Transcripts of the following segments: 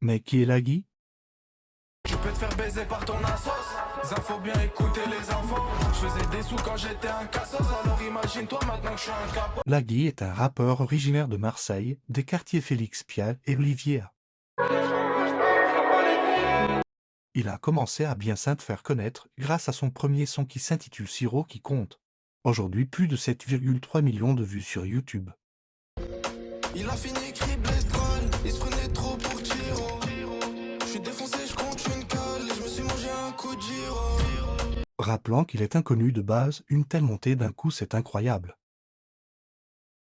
Mais qui est Lagui? Je peux te faire baiser par ton assos. Ça faut bien écouter les infos. Je faisais des sous quand j'étais un cassos. Alors imagine-toi maintenant que je suis un capot. Lagui est un rappeur originaire de Marseille, des quartiers Félix Piat et Olivier. Il a commencé à bien se faire connaître grâce à son premier son qui s'intitule Siro qui compte. Aujourd'hui plus de 7,3 millions de vues sur YouTube. Il a fini criblé de colle. Il se prenait trop pour Giro. Je suis défoncé, je compte une colle. Et je me suis mangé un coup de Giro. Rappelant qu'il est inconnu de base, une telle montée d'un coup c'est incroyable.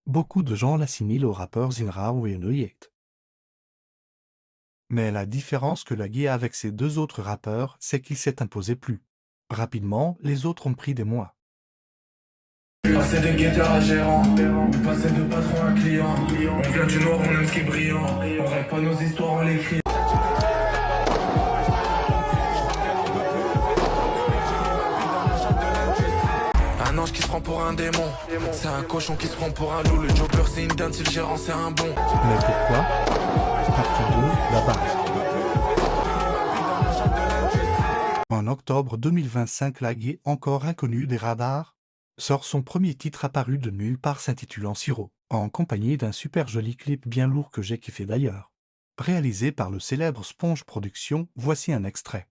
Beaucoup de gens l'assimilent au rappeur Zinra ou Enoyet. Mais la différence que Lagui a avec ces deux autres rappeurs, c'est qu'il s'est imposé plus. Rapidement, les autres ont pris des mois. Passer de guetteur à gérant, ou passer de patron à client. On vient du noir, on aime ce qui est brillant. On rêve pas nos histoires, on les crie. Un ange qui se prend pour un démon. C'est un cochon qui se prend pour un loup. Le Joker c'est une dinde, si le gérant c'est un bon. Mais pourquoi? Partie 2, la base. En octobre 2025, Lagui, encore inconnu des radars, sort son premier titre apparu de nulle part s'intitulant Siro, en compagnie d'un super joli clip bien lourd que j'ai kiffé d'ailleurs. Réalisé par le célèbre Sponge Productions, voici un extrait.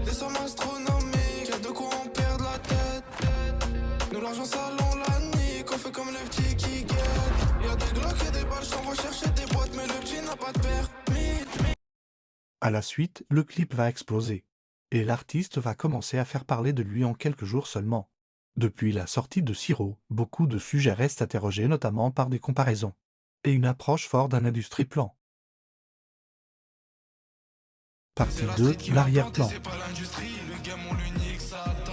Des sommes astronomiques, y'a de quoi on perd la tête. Nous l'argent salon la nique, on fait comme le petit qui guette. Y'a des glocks et des balles, j'envoie chercher des boîtes, mais le petit n'a pas de permis. À la suite, le clip va exploser. Et l'artiste va commencer à faire parler de lui en quelques jours seulement. Depuis la sortie de Siro, beaucoup de sujets restent interrogés notamment par des comparaisons. Et une approche forte d'un industrie plan. Partie 2, l'arrière-plan. C'est pas l'industrie, le game on l'unique, ça attend.